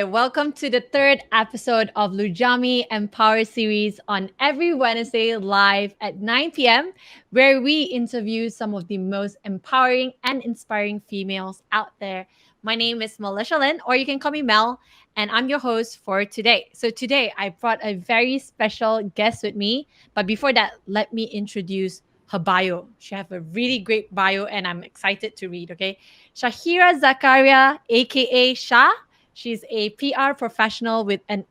Hi, welcome to the third episode of Lugiami Empower series on every Wednesday live at 9 p.m., where we interview some of the most empowering and inspiring females out there. My name is Melisha Lin, or you can call me Mel, and I'm your host for today. So today I brought a very special guest with me, but before that, let me introduce her bio. She has a really great bio, and I'm excited to read. Okay, Syahira Zakaria, aka Shah. She's a PR professional with an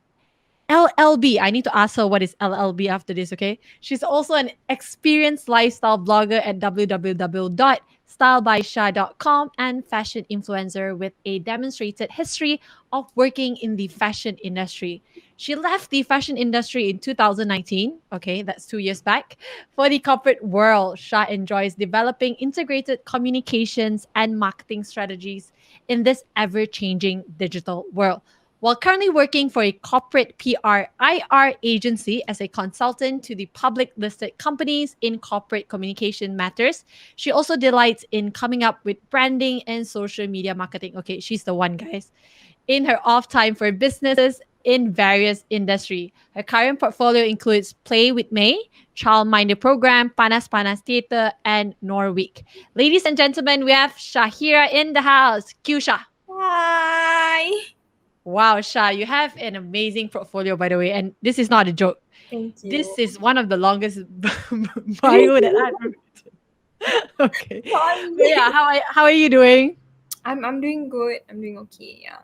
LLB. I need to ask her what is LLB after this, okay? She's also an experienced lifestyle blogger at www.stylebysha.com and fashion influencer with a demonstrated history of working in the fashion industry. She left the fashion industry in 2019, okay, that's 2 years back, for the corporate world. Shah enjoys developing integrated communications and marketing strategies in this ever changing digital world. While currently working for a corporate PR/IR agency as a consultant to the public listed companies in corporate communication matters, she also delights in coming up with branding and social media marketing. Okay, she's the one, guys. In her off time for businesses in various industry. Her current portfolio includes Play with May, Child Minder Program, Panas Panas Theater, and Norweek. Ladies and gentlemen, we have Syahira in the house. Cue Shah. Hi. Wow, Shah, you have an amazing portfolio, by the way, and this is not a joke. Thank you. This is one of the longest bio that I've ever written. Okay. Sorry. But yeah, how are you doing? I'm doing good. I'm doing okay. Yeah.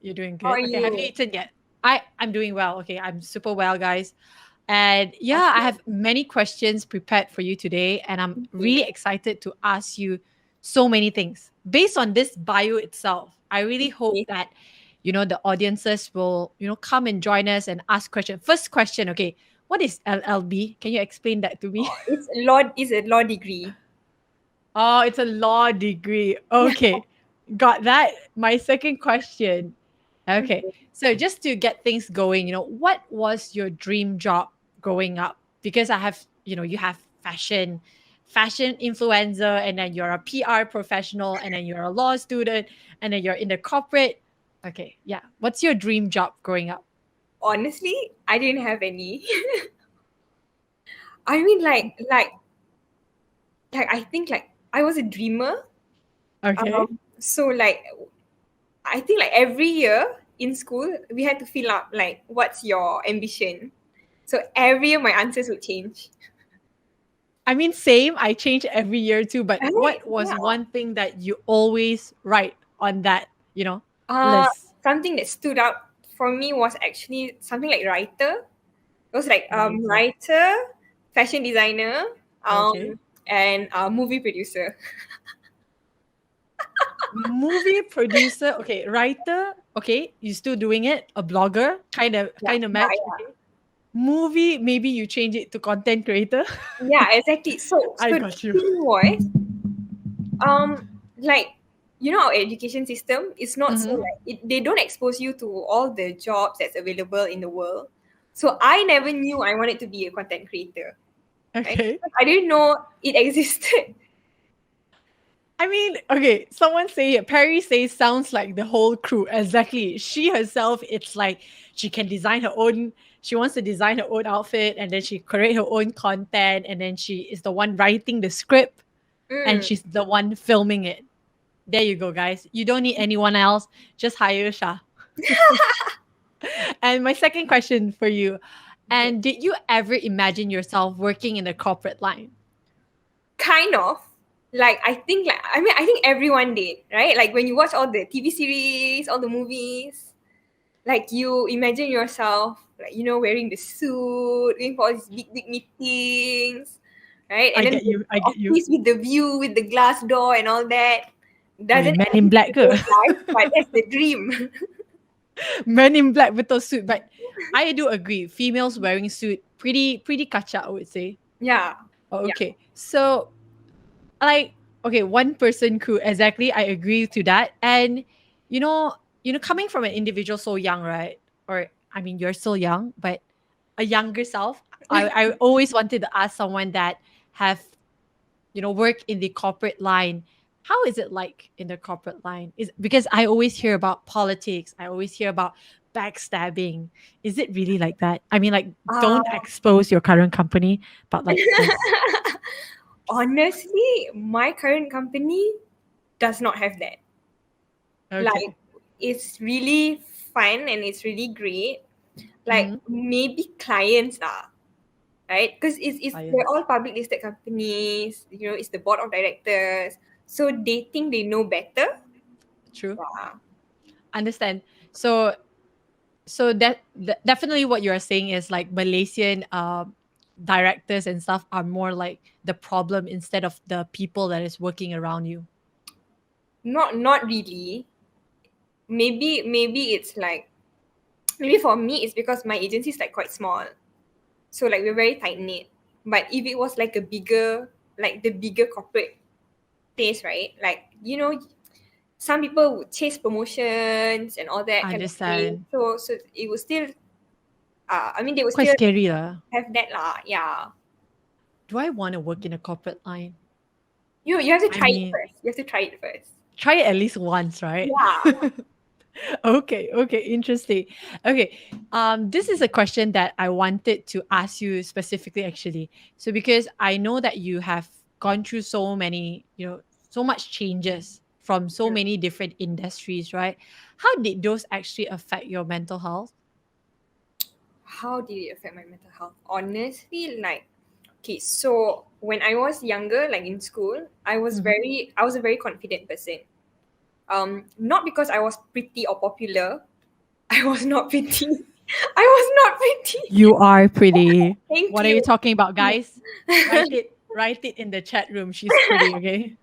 You're doing How are good. Okay, have you you? eaten yet? I'm doing well. Okay, I'm super well, guys. And yeah, I Okay. have many questions prepared for you today, and I'm really Okay. excited to ask you so many things based on this bio itself. I really hope Okay. that the audiences will come and join us and ask questions. First question, okay, what is LLB? Can you explain that to me? It's a law degree. Oh, it's a law degree. Okay, got that. My second question. Okay, Okay. so just to get things going, what was your dream job growing up? Because I have, you have fashion influencer, and then you're a PR professional, and then you're a law student, and then you're in the corporate. Okay, yeah. What's your dream job growing up? Honestly, I didn't have any. I mean, I think I was a dreamer. Okay. So I think every year in school we had to fill out what's your ambition. So every year my answers would change. I mean, same. I change every year too, but Right? what was Yeah. one thing that you always write on that, Uh, list? Something that stood out for me was actually something like writer. It was Writer. writer, fashion designer, Okay. and movie producer. Movie producer, okay, writer, okay, you still doing it, a blogger, Yeah, kind of yeah, match, okay. Movie, maybe you change it to content creator. yeah, exactly. I So the got you. thing was, um, like our education system is not so Mm-hmm. they don't expose you to all the jobs that's available in the world. So I never knew I wanted to be a content creator. Right? Okay. I didn't know it existed. I mean, okay, someone say it. Perry says sounds like the whole crew. Exactly. She herself, it's like she can design her own, she wants to design her own outfit, and then she create her own content, and then she is the one writing the script, and Mm. she's the one filming it. There you go, guys. You don't need anyone else. Just hire Shah. And my second question for you, Okay. and did you ever imagine yourself working in the corporate line? Kind of. I think everyone did, right? Like when you watch all the TV series, all the movies, you imagine yourself wearing the suit, going for all these big meetings, right? I And then get the you. I get you. office with the view, with the glass door and all that. Oi, Doesn't Men in exist Black in ke? real life, but that's the dream. Men in Black betul suit. But I do agree. Females wearing suit, pretty kacha, I would say. Yeah. Oh, Yeah. okay. So, like, okay, one person crew. Exactly. I agree to that. And, coming from an individual so young, right? Or, I mean, you're still young, but a younger self, I always wanted to ask someone that have work in the corporate line. how is it like in the corporate line? Is because I always hear about politics, I always hear about backstabbing. Is it really like that? I mean, like, Uh, don't expose your current company, but like just Honestly, my current company does not have that. Like, okay. it's really fun and it's really great. Like, Mm-hmm. maybe clients are, right? Because they're Clients. all public listed companies, it's the board of directors. So they think they know better. True. Yeah. Understand. So definitely what you're saying is like Malaysian directors and stuff are more like the problem instead of the people that is working around you. Not really. Maybe it's like, maybe for me it's because my agency is like quite small. So like we're very tight knit. But if it was like a bigger, like the bigger corporate place, right? Like, some people would chase promotions and all that kind of thing. Understand. So it would still I mean they would Quite still scary lah. have that lah, yeah. Do I want to work in a corporate line? You have to I try it mean, first. You have to try it first. try it at least once, right? Yeah. Okay, interesting. Okay, this is a question that I wanted to ask you specifically, actually. So because I know that you have gone through so many, so much changes from so Mm. many different industries, right? How did those actually affect your mental health? How did it affect my mental health? Honestly, like, okay, so when I was younger, like in school, Mhm. I was a very confident person. Not because I was pretty or popular. I was not pretty. I was not pretty. You are pretty. Thank What are you you. talking about, guys? Write it in the chat room. She's pretty, okay?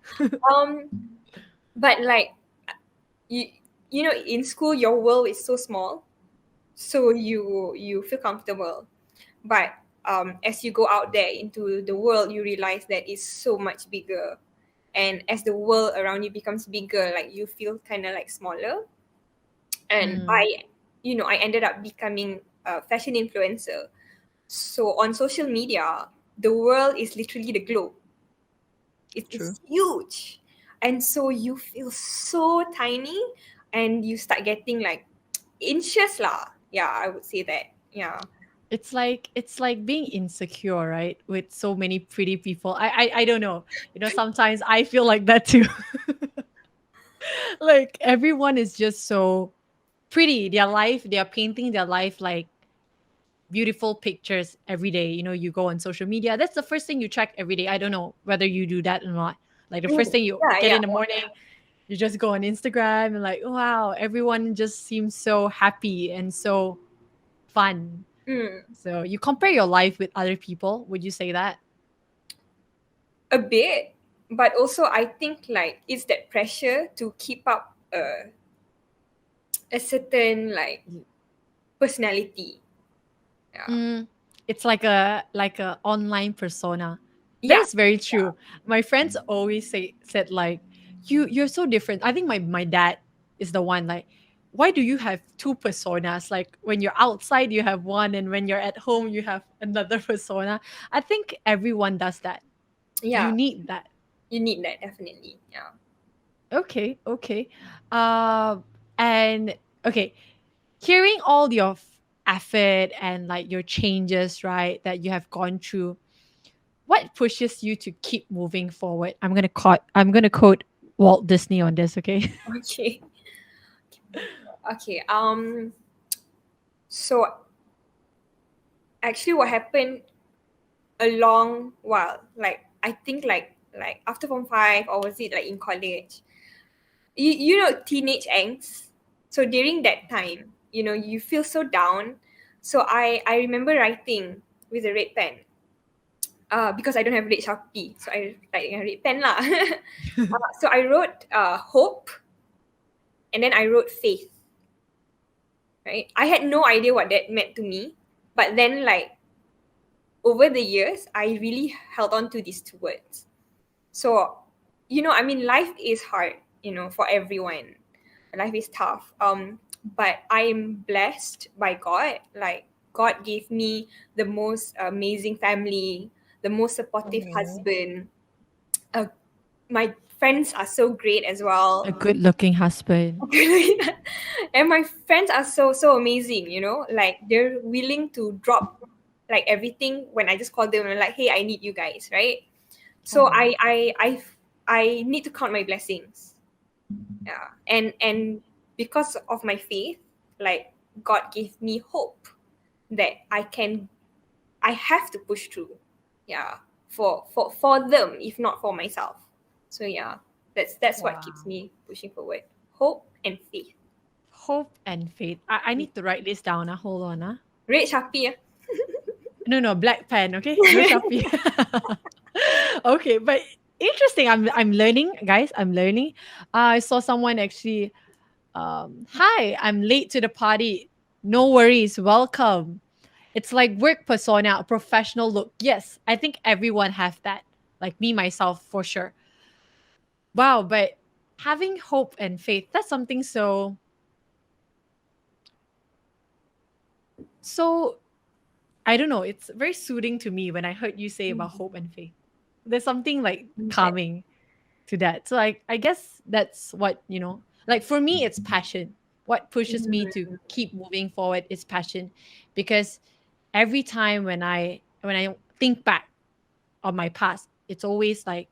um, but like, you in school your world is so small, so you feel comfortable. But as you go out there into the world, you realize that it's so much bigger. And as the world around you becomes bigger, like you feel kind of like smaller. And Mm, I ended up becoming a fashion influencer. So on social media, the world is literally the globe. true. It's huge. And so you feel so tiny, and you start getting like inches lah. Yeah, I would say that. Yeah. It's like being insecure, right? With so many pretty people. I don't know. Sometimes I feel like that too. Like everyone is just so pretty. Their life, they are painting their life like beautiful pictures every day. You go on social media. That's the first thing you check every day. I don't know whether you do that or not. Like the first thing you Yeah, get yeah. in the morning, you just go on Instagram and like, wow, everyone just seems so happy and so fun. Mm, So you compare your life with other people. Would you say that? a bit, but also I think like it's that pressure to keep up a certain like personality. Yeah. Mm, it's like a online persona. That Yeah. is very true. My friends always said like, you're so different. I think my dad is the one like, why do you have two personas? Like when you're outside you have one, and when you're at home you have another persona. I think everyone does that. You Yeah. need that. You need that definitely. Yeah. Okay, okay. Uh, and okay, hearing all your effort and like your changes, right, that you have gone through, what pushes you to keep moving forward? I'm gonna quote Walt Disney on this, okay? Okay. Okay. So actually, what happened a long while, like I think like after Form 5, or was it like in college? Teenage angst. So during that time, you feel so down. So I remember writing with a red pen. Because I don't have red Sharpie, so I write a red pen lah. So I wrote hope, and then I wrote faith. Right, I had no idea what that meant to me, but then like over the years, I really held on to these two words. So, I mean, life is hard, for everyone. Life is tough. But I'm blessed by God. Like, God gave me the most amazing family, the most supportive Oh, husband. Uh, my friends are so great as A well. good-looking husband. And my friends are so amazing, you know, like they're willing to drop like everything when I just call them and like, hey, I need you guys, right? So Oh, I need to count my blessings. Yeah. And because of my faith, like God gave me hope that I have to push through. Yeah. For them, if not for myself. So yeah, that's what keeps wow. me pushing forward. Hope and faith. Hope and faith. I need to write this down. Hold on. Red Sharpie. No, black pen, okay? No Sharpie. Okay, but interesting. I'm learning, guys. I'm learning. I saw someone actually hi, I'm late to the party. No worries, welcome. It's like work persona, a professional look. Yes, I think everyone have that. Like me myself for sure. Wow, but having hope and faith, that's something so I don't know, it's very soothing to me when I heard you say about hope and faith. There's something like calming to that. So I guess that's what, like for me it's passion. What pushes me to keep moving forward is passion because every time when I think back on my past, it's always like,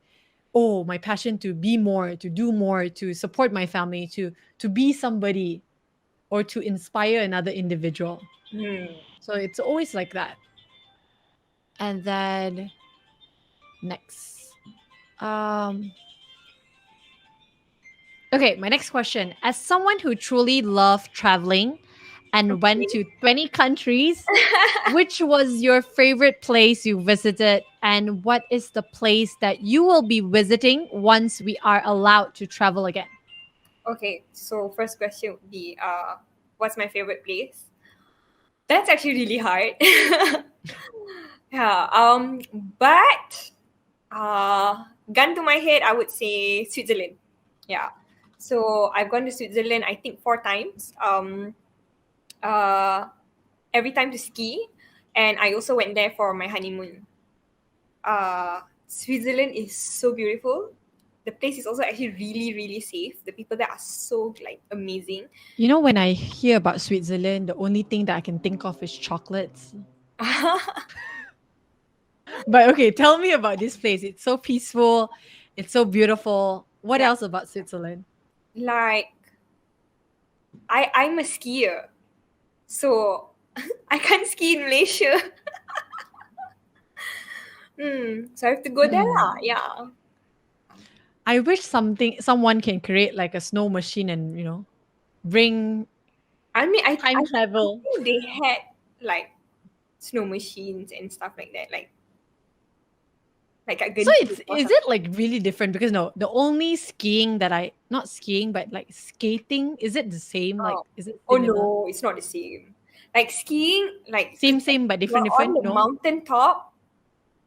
oh, my passion to be more, to do more, to support my family, to be somebody or to inspire another individual. Hmm. So it's always like that. And then next. Um Okay, my next question. As someone who truly loved traveling and went Okay. to 20 countries, which was your favorite place you visited? And what is the place that you will be visiting once we are allowed to travel again? Okay, so first question would be what's my favorite place? That's actually really hard. Yeah, but gun to my head, I would say Switzerland. Yeah. So I've gone to Switzerland, I think 4 times. Uh, every time to ski, and I also went there for my honeymoon. Switzerland is so beautiful. The place is also actually really, really safe. The people there are so like amazing. When I hear about Switzerland, the only thing that I can think of is chocolates. But okay, tell me about this place. It's so peaceful, it's so beautiful. What Yeah, else about Switzerland? like I'm a skier, so I can't ski in Malaysia. So I have to go there lah. Hmm. Yeah. I wish someone can create like a snow machine and bring I mean, time I travel. think they had like snow machines and stuff like that, like at So Genting it's or is something. it like really different? Because no, the only skiing that I not skiing but like skating, is it the same? Like Oh, is it oh similar? no, it's not the same. Like skiing, like Same but you're different on different? the No. mountain top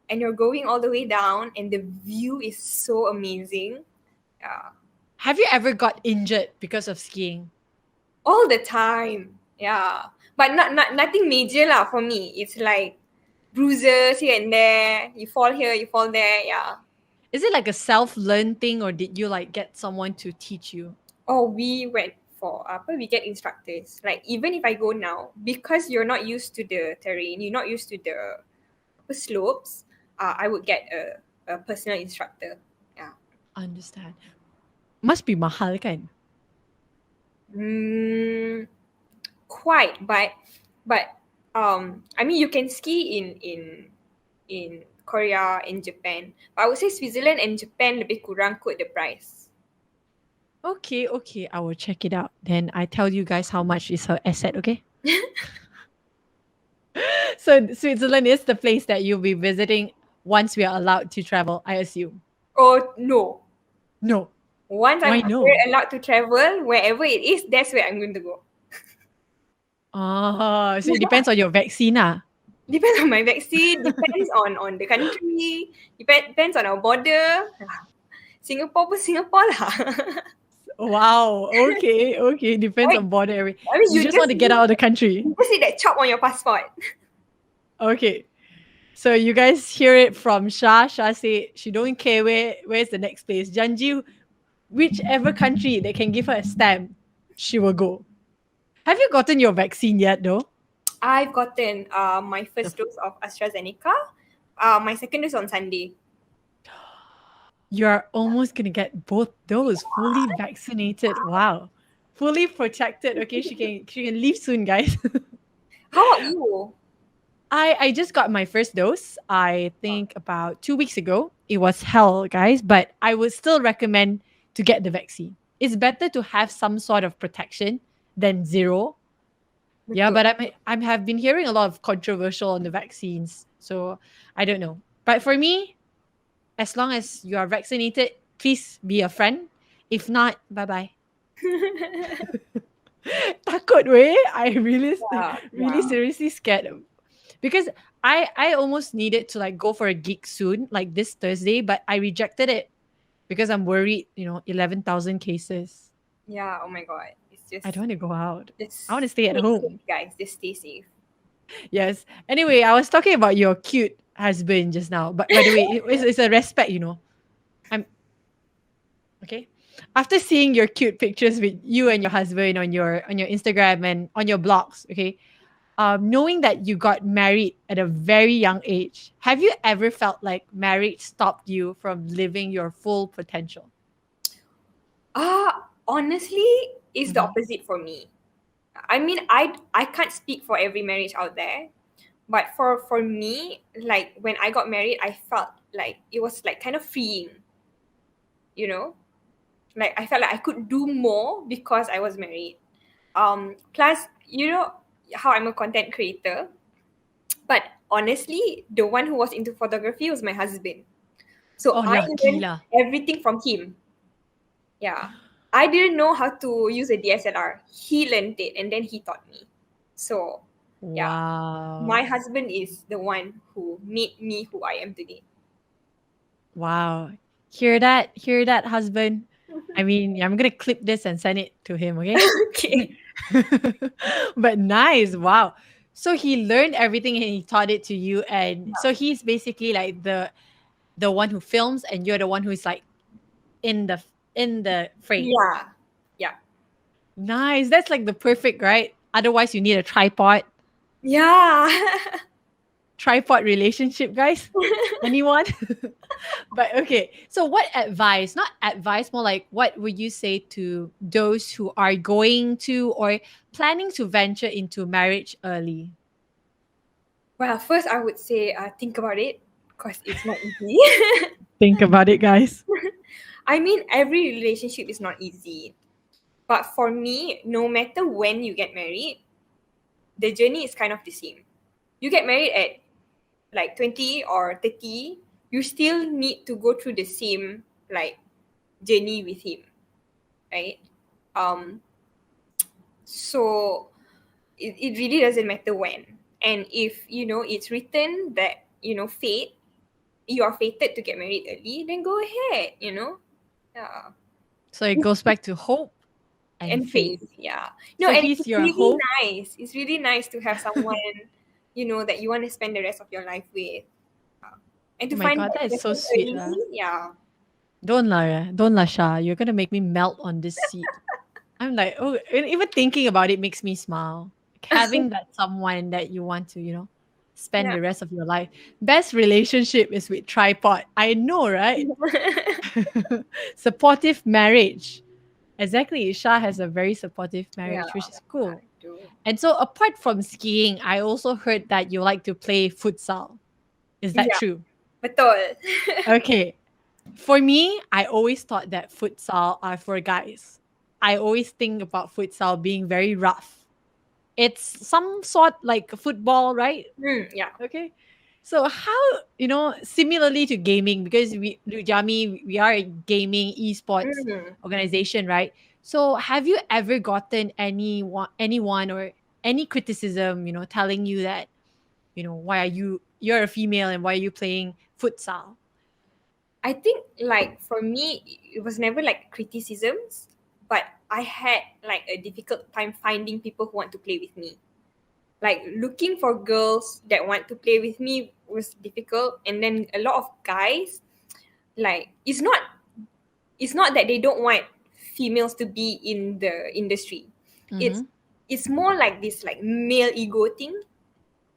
and you're going all the way down, and the view is so amazing. Yeah, Have you ever got injured because of skiing? all the time. Yeah, but not nothing major lah for me. It's like bruises here and there. You fall here, you fall there. Yeah. Is it like a self-learned thing or did you like get someone to teach you? Oh, we went for apa? We get instructors. Like even if I go now, because you're not used to the terrain, you're not used to the slopes. I would get a personal instructor. Yeah. Understand. Must be mahal kan? Mm, quite, but I mean you can ski in Korea, in Japan. But I would say Switzerland and Japan lebih kurang kot the price. Okay, I will check it out. Then I tell you guys how much is her asset, okay? So Switzerland is the place that you'll be visiting once we are allowed to travel, I assume. Oh no. No. Once Why we're no? allowed to travel, wherever it is, that's where I'm going to go. Ah, so it depends on your vaccine. Depends on my vaccine, depends on the country, depends on our border. Singapore pun Singapore lah. Wow. Okay. Depends Right? on border area. I mean, You just want to get out of the country. you just need that chop on your passport. Okay. So you guys hear it from Shah. Shah say she don't care where's the next place. Janji, whichever country they can give her a stamp, she will go. Have you gotten your vaccine yet though? I've gotten my The first dose of AstraZeneca. My second dose on Sunday. You're almost gonna get both those fully vaccinated. Wow. Fully protected. Okay, she can leave soon, guys. How about you? I just got my first dose. I think about 2 weeks ago. It was hell, guys, but I would still recommend to get the vaccine. It's better to have some sort of protection than zero. Yeah, Betul. but I have been hearing a lot of controversial on the vaccines, so I don't know. But for me, as long as you are vaccinated, please be a friend. If not, bye bye. Takut way. I really, Yeah, really yeah. seriously scared because I almost needed to like go for a gig soon, like this Thursday, but I rejected it because I'm worried. 11,000 cases. Yeah, oh my god. It's I don't want to go out. I want to just stay at stay home. safe, guys. Just stay safe. Yes. Anyway, I was talking about your cute husband just now, but by the way, it's a respect. I'm okay. After seeing your cute pictures with you and your husband on your Instagram and on your blogs, okay, knowing that you got married at a very young age, have you ever felt like marriage stopped you from living your full potential? Honestly, it's the Mhm. opposite for me. I mean, I can't speak for every marriage out there, but for me, like when I got married, I felt like it was like kind of freeing, you know? Like I felt like I could do more because I was married. Plus, how I'm a content creator, but honestly, the one who was into photography was my husband. So Oh, I lucky learned lah. everything from him. Yeah. I didn't know how to use a DSLR. He learned it and then he taught me. So, yeah. My Wow. husband is the one who made me who I am today. Wow. Hear that? Hear that, husband? I mean, I'm going to clip this and send it to him, okay? Okay. But nice. Wow. So he learned everything and he taught it to you, and so he's basically like the one who films and you're the one who's like in the frame. Yeah. Yeah. Nice. That's like the perfect, right? Otherwise you need a Yeah. tripod relationship, guys. Anyone? But okay. So what advice, not advice, more like what would you say to those who are going to or planning to venture into marriage early? Well, first I would say think about it because it's not easy. Think about it, guys. I mean, every relationship is not easy. But for me, no matter when you get married, the journey is kind of the same. You get married at like 20 or 30, you still need to go through the same like journey with him, right? Um so it really doesn't matter when. And if it's written that fate, you are fated to get married early, then go ahead. Yeah. So it goes back to hope and And faith. faith, yeah. No, So and he's it's your really hope. nice. It's really nice to have someone that you want to spend the rest of your life with. And Oh to my find god, that that is so person sweet. early, yeah. Don't lie. Don't lie, Shah. You're gonna make me melt on this seat. I'm like, oh, and even thinking about it makes me smile. Like having that someone that you want to, spend Yeah. the rest of your life. Best relationship is with tripod. I know, right? Supportive marriage. Exactly. Shah has a very supportive Yeah, marriage, which is I cool. do. And so, apart from skiing, I also heard that you like to play futsal. Is that Yeah, true? betul. Okay. For me, I always thought that futsal are for guys. I always think about futsal being very rough. It's some sort like football, right? Yeah. Okay. So how, similarly to gaming, because we are a gaming esports Mm. organization, right? So have you ever gotten anyone or any criticism, telling you that, why are you're a female and why are you playing futsal? I think like for me, it was never like criticisms, but I had like a difficult time finding people who want to play with me. Like looking for girls that want to play with me was difficult. And then a lot of guys, like, it's not that they don't want females to be in the industry. It's Mm-hmm. it's more like this like male ego thing.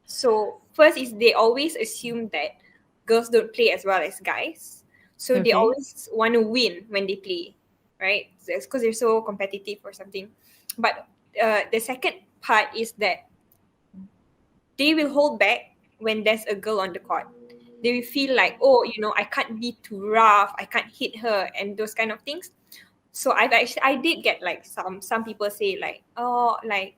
So first is they always assume that girls don't play as well as guys. So they Okay. always want to win when they play, right? It's because they're so competitive or something. But the second part is that they will hold back when there's a girl on the court. They will feel like, oh, I can't be too rough, I can't hit her, and those kind of things. So I did get like some people say like, oh, like,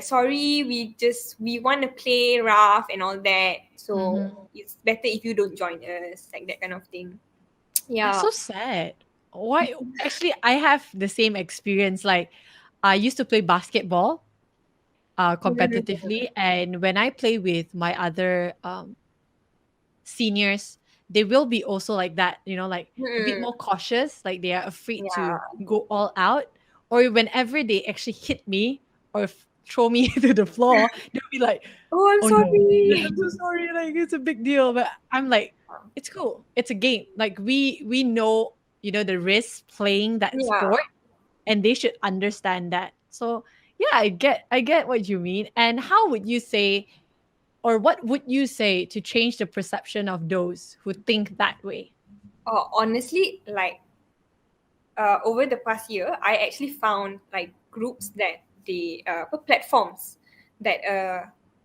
sorry, we want to play rough and all that, so Mm-hmm. it's better if you don't join us, like that kind of thing. That's Yeah. so sad. Why? Actually, I have the same experience. Like, I used to play basketball Mm-mm. competitively, and when I play with my other seniors, they will be also like that, like a bit more cautious, like they are afraid to Yeah. go all out. Or whenever they actually hit me or throw me to the floor, they'll be like, Oh, I'm oh no, yeah, sorry. I'm so sorry, like it's a big deal. But I'm like, it's cool, it's a game. Like we know, the risks playing that Yeah. sport, and they should understand that. So yeah, I get what you mean. And how would you say, or what would you say to change the perception of those who think that way? Honestly, like, over the past year, I actually found like groups that platforms that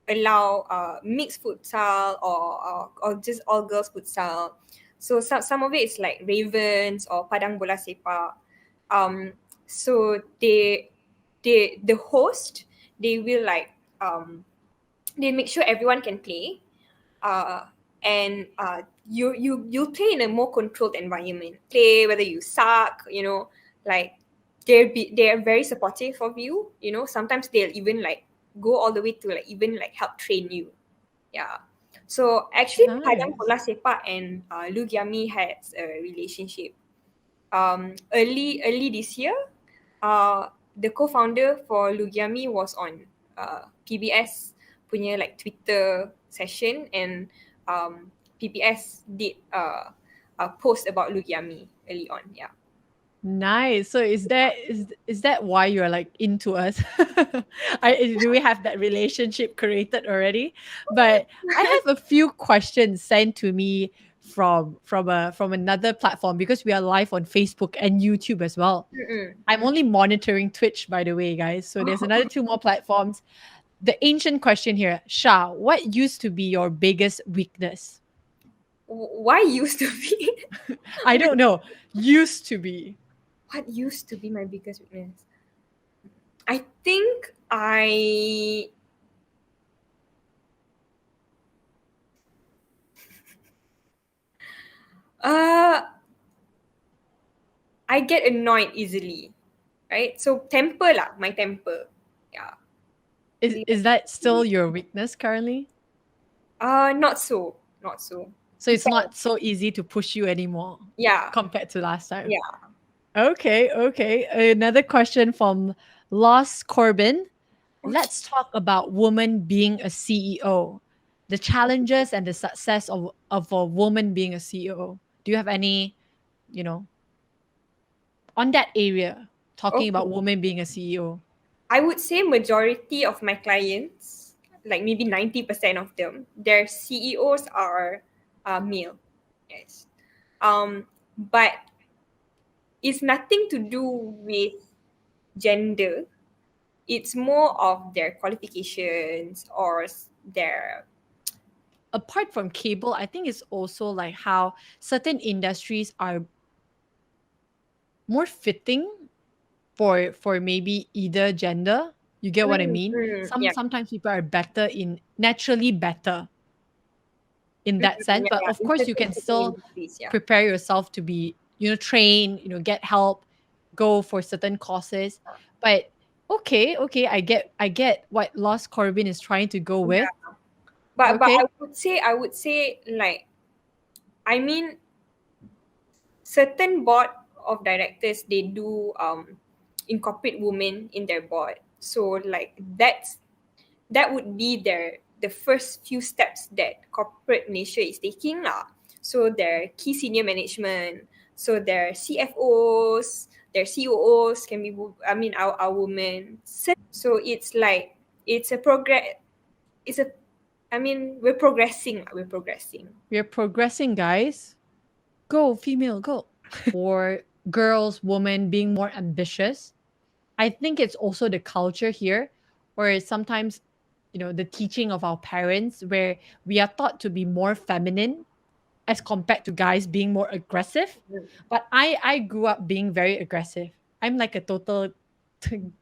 allow mixed futsal, or just all girls futsal. So some of it is like Ravens or Padang Bola Sepak. Um, so the host, they will like, they make sure everyone can play, uh, and you'll play in a more controlled environment. Play whether you suck, like they're very supportive of you. Sometimes they'll even like go all the way to like even like help train you. Yeah. So actually, Padang Nice. Bola Sepak and Lugiami has a relationship. Early this year, the co-founder for Lugiami was on PBS punya like Twitter session, and PBS did a post about Lugiami early on. Yeah. Nice. So is that why you're like into us? Do we have that relationship created already? But I have a few questions sent to me from another platform, because we are live on Facebook and YouTube as well. Mm-mm. I'm only monitoring Twitch, by the way, guys. So there's another two more platforms. The ancient question here, Shah, what used to be your biggest weakness? Why used to be? I don't know. Used to be. What used to be my biggest weakness? I think uh I get annoyed easily, right? So temper lah, my temper. Yeah. Is that still your weakness currently? Not so, not so. So it's Because not so easy to push you anymore yeah, compared to last time. yeah. Okay, okay. Another question from Lost Corbin. Let's talk about woman being a CEO. The challenges and the success of a woman being a CEO. Do you have any, you know, on that area, talking Okay. about women being a CEO? I would say majority of my clients, like maybe 90% of them, their CEOs are male. Yes. But it's nothing to do with gender. It's more of their qualifications or their. Apart from cable, I think it's also like how certain industries are more fitting for maybe either gender. You get what I mean? Yeah. Sometimes people are better in naturally better in that sense, Yeah, but yeah. of course you can Certain still industries, yeah. prepare yourself to be, train, get help, go for certain courses. But okay, I get what Lost Corbin is trying to go with. Yeah. But Okay. I would say like, I mean, certain board of directors, they do incorporate women in their board. So like that would be their the first few steps that corporate Malaysia is taking lah. So their key senior management, so their CFOs, their COOs can be, our women. So it's like it's a progress. It's a, we're progressing. We're progressing. We're progressing, guys. Go, female, go. Or girls, women being more ambitious. I think it's also the culture here, or sometimes, the teaching of our parents, where we are taught to be more feminine as compared to guys being more aggressive. But I grew up being very aggressive. I'm like a total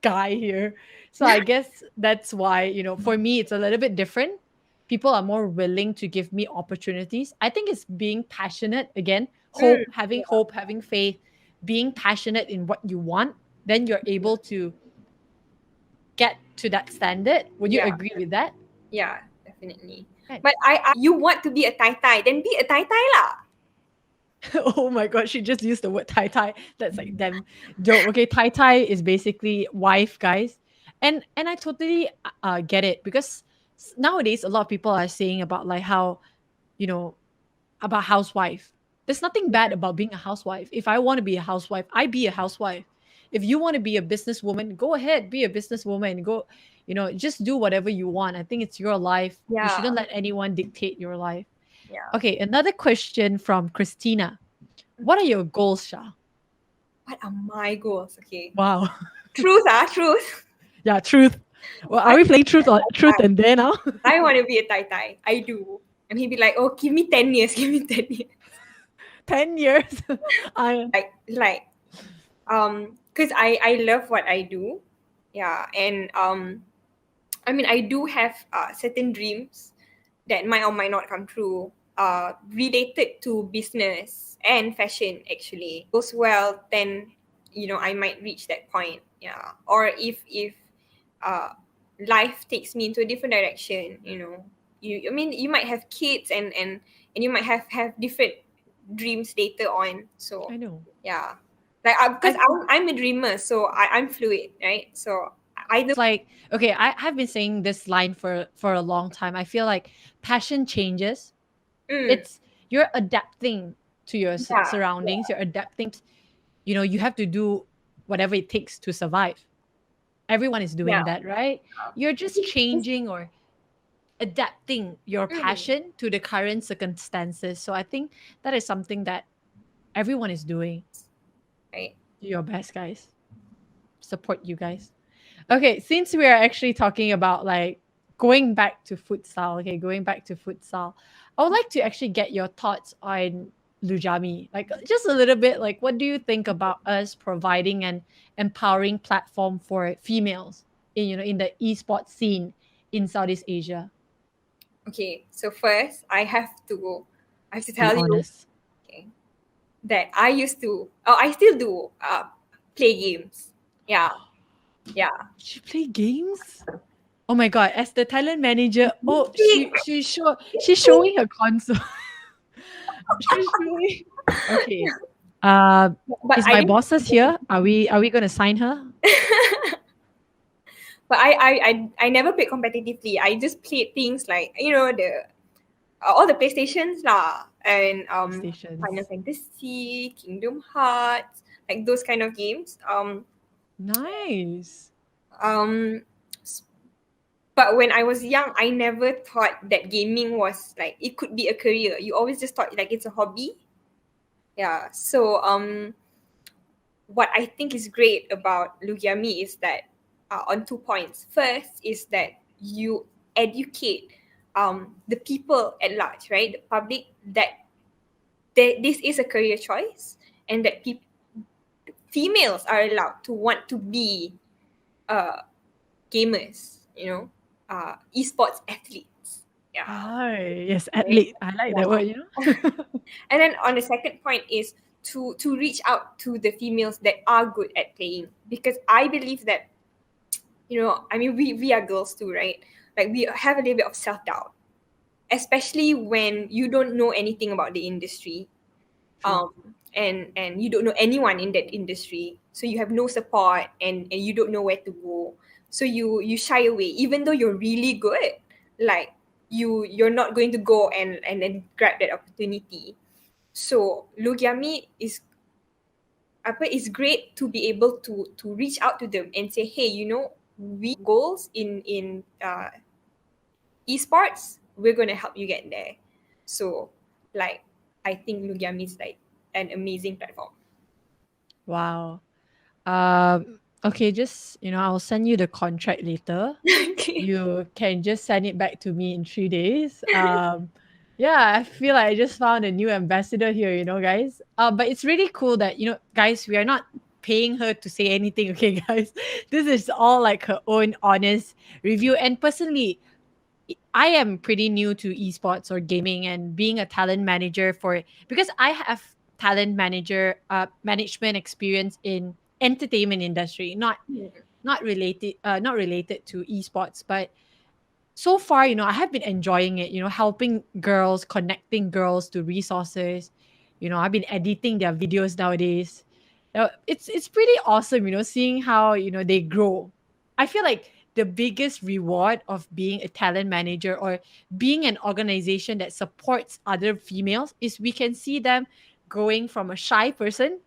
guy here. So I guess that's why, for me it's a little bit different. People are more willing to give me opportunities. I think it's being passionate again, Mm, hope, having faith, being passionate in what you want, then you're able to get to that standard. Would you yeah, agree with that? yeah, definitely. Right. But you want to be a tai tai, then be a tai tai lah. Oh my god, she just used the word tai tai. That's like them joke. Okay, tai tai is basically wife, guys. And I totally get it, because nowadays a lot of people are saying about like how, you know, about housewife. There's nothing bad about being a housewife. If I want to be a housewife, I be a housewife. If you want to be a businesswoman, go ahead, be a businesswoman. Go, just do whatever you want. I think it's your life. You Yeah, shouldn't let anyone dictate your life. yeah. Okay, another question from Christina. What are your goals, Shah? What are my goals? Okay. Wow. Truth. Yeah, truth. Well, are I we playing truth and dare now? I want to be a tai tai. I do. And he'd be like, "Oh, give me 10 years. Give me 10 years." 10 years. I Because I love what I do. Yeah, and I do have certain dreams that might or might not come true, related to business and fashion. Actually, goes well, then I might reach that point. Yeah, or if uh, life takes me into a different direction, you might have kids, and you might have different dreams later on. So know. yeah, like because I'm a dreamer, so I'm fluid, right? So either. It's like, okay, I've been saying this line for a long time. I feel like passion changes. Mm, It's You're adapting to your yeah, surroundings. You're adapting. You have to do whatever it takes to survive. Everyone is yeah. doing that, right? You're just changing or adapting your Mm, passion to the current circumstances. So I think that is something that everyone is doing. right. Do your best, guys. Support you guys. Okay, since we are actually talking about like going back to futsal, I would like to actually get your thoughts on Lugiami. Like just a little bit, like what do you think about us providing an empowering platform for females in the esports scene in Southeast Asia? Okay, so first I have to Be tell you, honest. okay, that I still do play games. Yeah, yeah. She play games? Oh my god, as the talent manager, oh she's showing her console. She's showing. Okay. Uh But is I my didn't. bosses here? Are we gonna sign her? But I never played competitively. I just played things like the all the PlayStations lah, and Final Stations. Fantasy, Kingdom Hearts, like those kind of games. Nice. Um, s- but when I was young, I never thought that gaming was like it could be a career. You always just thought like it's a hobby. Yeah. So what I think is great about Lugiami is that on 2 points. First is that you educate the people at large, right? The public that this is a career choice, and that females are allowed to want to be uh, gamers, esports athletes. Yeah. Hi. Yes, Right? athlete. I like that Yeah. word. And then on the second point is to reach out to the females that are good at playing, because I believe that we are girls too, right? Like we have a little bit of self-doubt, especially when you don't know anything about the industry, True. and you don't know anyone in that industry, so you have no support, and you don't know where to go, so you shy away even though you're really good. Like you're not going to go and then grab that opportunity. So Lugiami is great to be able to reach out to them and say, hey, we goals in esports, we're gonna help you get there. So like I think Lugiami is like an amazing platform. Wow. Okay, just I'll send you the contract later. Okay. You can just send it back to me in 3 days. Yeah, I feel like I just found a new ambassador here, guys. But it's really cool that guys, we are not paying her to say anything, okay, guys. This is all like her own honest review. And personally, I am pretty new to esports or gaming and being a talent manager for because I have talent manager management experience in entertainment industry, not related to esports, but so far, I have been enjoying it, helping girls, connecting girls to resources. I've been editing their videos nowadays. It's pretty awesome, seeing how, they grow. I feel like the biggest reward of being a talent manager or being an organization that supports other females is we can see them going from a shy person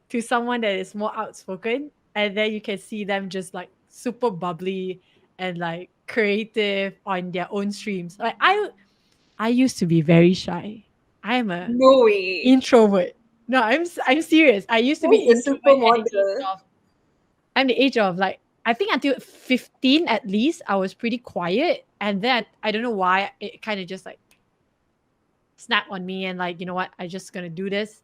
to someone that is more outspoken, and then you can see them just like super bubbly and like creative on their own streams. Like I used to be very shy. I am a No way. introvert. No, I'm serious. I used to be That's the introvert at the age supermodel. of I'm the age of like I think until 15 at least I was pretty quiet, and then I don't know why it kind of just like snapped on me and like, you know what, I just gonna do this.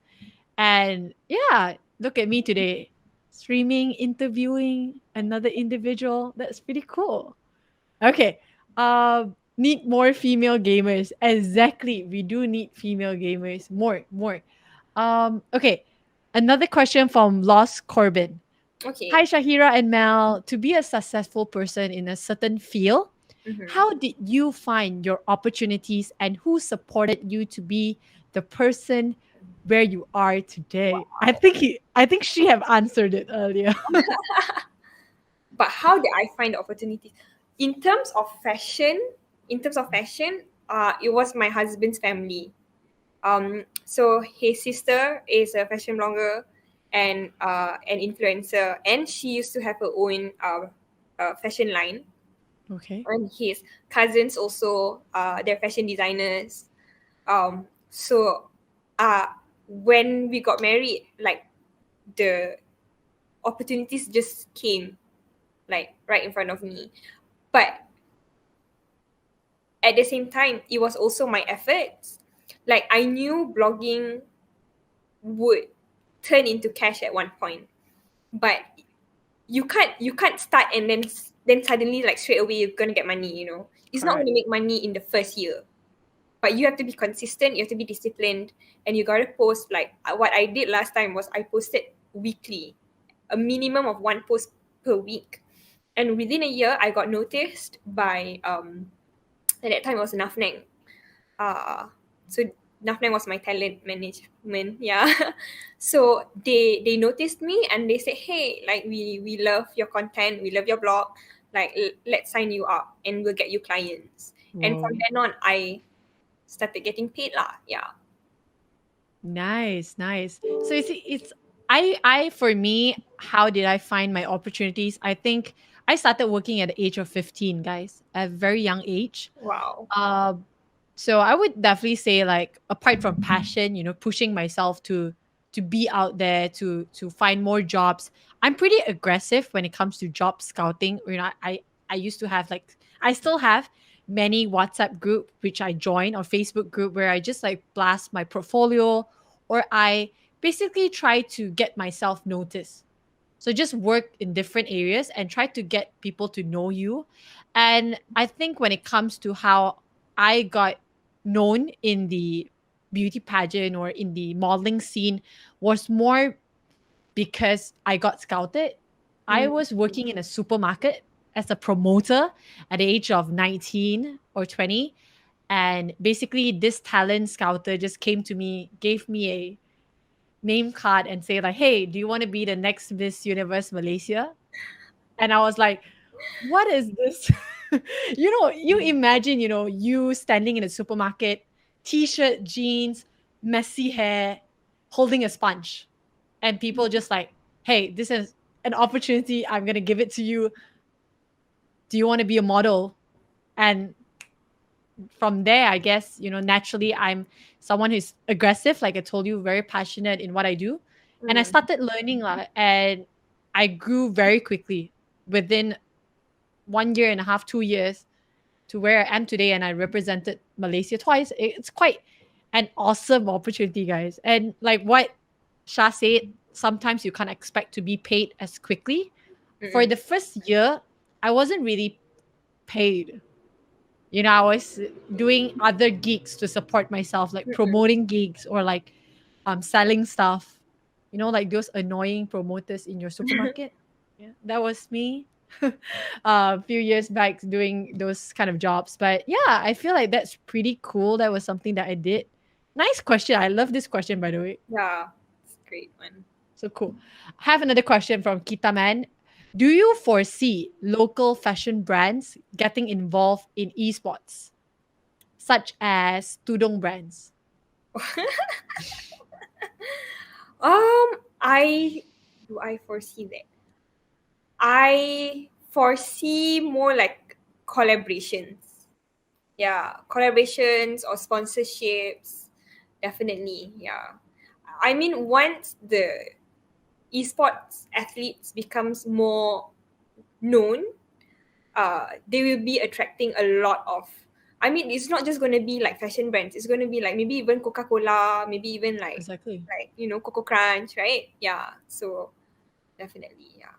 And yeah, look at me today, streaming, interviewing another individual. That's pretty cool. Okay. Need more female gamers. Exactly. We do need female gamers. More. Okay. Another question from Lost Corbin. Hi, Okay. Syahira and Mel. To be a successful person in a certain field, Mm-hmm. how did you find your opportunities and who supported you to be the person where you are today? I think she have answered it earlier. But how did I find the opportunities? In terms of fashion, it was my husband's family. So his sister is a fashion blogger and an influencer, and she used to have her own fashion line. Okay. And his cousins also, they're fashion designers. So uh, when we got married, like the opportunities just came like right in front of me. But at the same time, it was also my efforts. Like I knew blogging would turn into cash at one point, but you can't start and then suddenly like straight away you're gonna get money. It's not Correct. gonna make money in the first year, but you have to be consistent. You have to be disciplined, and you gotta post. Like what I did last time was I posted weekly, a minimum of one post per week, and within a year I got noticed by at that time it was Nafneng. So Nafneng was my talent management. Yeah. So they noticed me and they said, hey, like we love your content, we love your blog, like let's sign you up and we'll get you clients. And from Whoa. then on I started getting paid lah. Yeah. Nice, nice. So it's for me, how did I find my opportunities? I think I started working at the age of 15, guys, at a very young age. Wow. Uh, so I would definitely say like apart from passion, pushing myself to be out there to find more jobs. I'm pretty aggressive when it comes to job scouting. I used to have like I still have many WhatsApp group which I join or Facebook group where I just like blast my portfolio or I basically try to get myself noticed. So just work in different areas and try to get people to know you. And I think when it comes to how I got known in the beauty pageant or in the modeling scene was more because I got scouted. I Mm. was working in a supermarket as a promoter at the age of 19 or 20. And basically, this talent scouter just came to me, gave me a name card, and say like, "Hey, do you want to be the next Miss Universe Malaysia?" And I was like, "What is this?" You imagine, you standing in a supermarket, t-shirt, jeans, messy hair, holding a sponge, and people just like, hey, this is an opportunity. I'm gonna give it to you. Do you want to be a model? And from there, I guess, naturally I'm someone who's aggressive, like I told you, very passionate in what I do. And I Mm. started learning and I grew very quickly within 1 year and a half, 2 years to where I am today. And I represented Malaysia twice. It's quite an awesome opportunity, guys. And like what Shah said, sometimes you can't expect to be paid as quickly. For Mm-mm. the first year, I wasn't really paid. I was doing other gigs to support myself, like Mm-mm. promoting gigs or like selling stuff. Like those annoying promoters in your supermarket. Yeah, that was me. A few years back doing those kind of jobs. But yeah, I feel like that's pretty cool. That was something that I did. Nice question. I love this question, by the way. Yeah, it's a great one. So cool. I have another question from Kita Man. Do you foresee local fashion brands getting involved in esports, such as Tudong brands? I do I foresee that? I foresee more like collaborations. Yeah, collaborations or sponsorships. Definitely, yeah. I mean, once the esports athletes becomes more known, they will be attracting a lot of. I mean, it's not just going to be like fashion brands. It's going to be like maybe even Coca Cola, maybe even Exactly. Coco Crunch, right? Yeah. So definitely, yeah.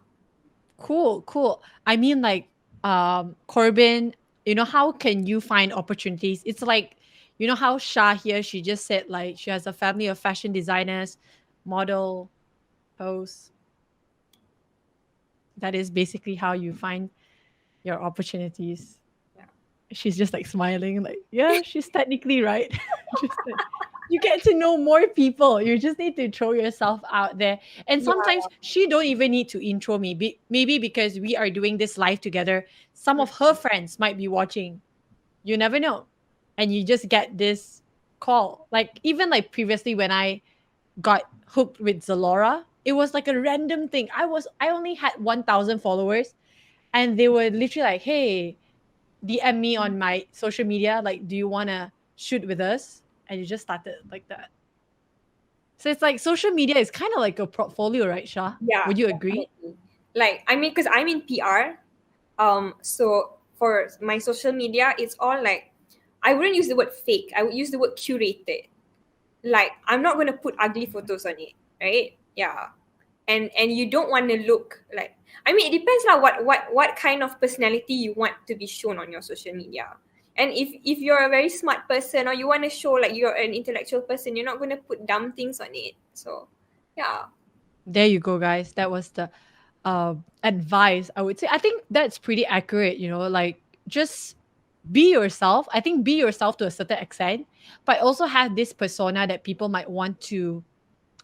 Cool, cool. I mean, like, Corbin, how can you find opportunities? It's like, how Shah here, she just said, like, she has a family of fashion designers, model, hosts. That is basically how you find your opportunities. Yeah. She's just like smiling, like, yeah, she's technically right. Just like, you get to know more people. You just need to throw yourself out there. And sometimes Yeah. she don't even need to intro me. Maybe because we are doing this live together, some of her friends might be watching. You never know. And you just get this call. Like even like previously when I got hooked with Zalora, it was like a random thing. I only had 1,000 followers and they were literally like, hey, DM me on my social media, like, do you want to shoot with us? And you just started like that. So it's like social media is kind of like a portfolio, right, Shah? Yeah, Would you agree? definitely. Like, I mean, because I'm in PR, so for my social media, it's all like, I wouldn't use the word fake. I would use the word curated. Like, I'm not gonna put ugly photos on it, right? Yeah, and you don't want to look like. I mean, it depends lah. What kind of personality you want to be shown on your social media. And if you're a very smart person or you want to show like you're an intellectual person, you're not gonna put dumb things on it. So, yeah. There you go, guys. That was the advice I would say. I think that's pretty accurate, like just be yourself. I think be yourself to a certain extent, but also have this persona that people might want to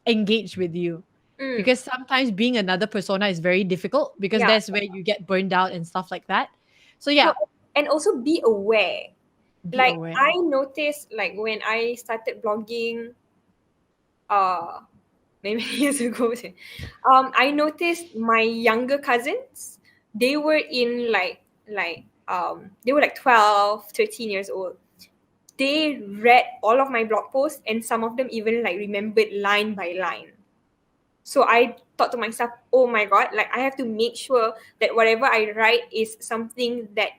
engage with you. Mm. Because sometimes being another persona is very difficult because Yeah. that's where you get burned out and stuff like that. So No, yeah, and also be aware. be Like aware. I noticed, like when I started blogging, uh, many years ago, I noticed my younger cousins, they were in they were like 12, 13 years old. They read all of my blog posts and some of them even like remembered line by line. So I thought to myself, oh my god, like I have to make sure that whatever I write is something that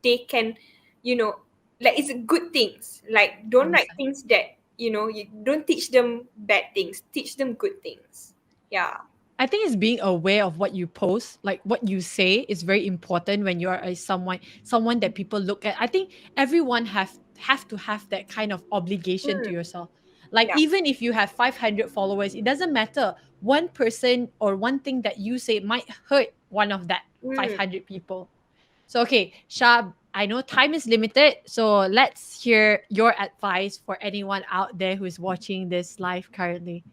they can, you know, like it's good things. Like don't write Understand. things that, you don't teach them bad things, teach them good things. Yeah. I think it's being aware of what you post, like what you say is very important when you are someone that people look at. I think everyone have to have that kind of obligation to Mm, yourself. Like yeah. even if you have 500 followers, it doesn't matter. One person or one thing that you say might hurt one of that Mm. 500 people. So okay, Shab, I know time is limited, so let's hear your advice for anyone out there who's watching this live currently.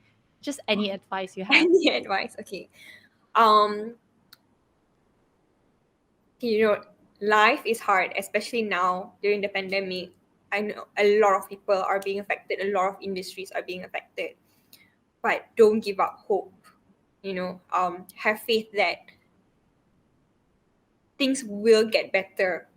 Just any advice you have. Any advice? Okay. Um, you know, life is hard, especially now during the pandemic. I know a lot of people are being affected, a lot of industries are being affected. But don't give up hope. Have faith that things will get better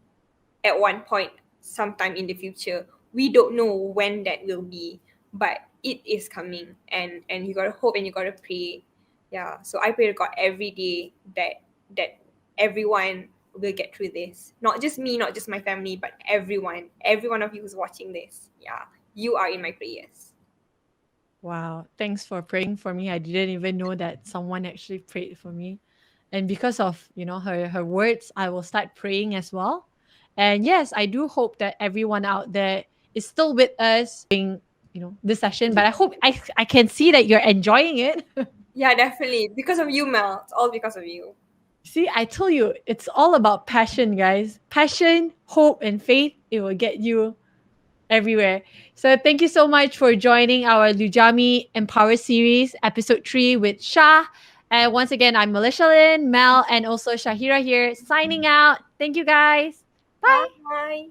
at one point sometime in the future. We don't know when that will be, but it is coming, and you gotta hope and you gotta pray. Yeah, so I pray to God every day that everyone will get through this, not just me, not just my family, but every one of you who's watching this. Yeah, you are in my prayers. Wow. Thanks for praying for me. I didn't even know that someone actually prayed for me. And because of, her words, I will start praying as well. And yes, I do hope that everyone out there is still with us during, this session, but I hope I can see that you're enjoying it. Yeah, definitely, because of you, Mel. It's all because of you. See, I told you, it's all about passion, guys. Passion, hope, and faith, it will get you everywhere. So thank you so much for joining our Lugiami Empower series, episode 3 with Shah. And once again, I'm Melisha Lin, Mel, and also Syahira here signing out. Thank you guys. Bye. Bye.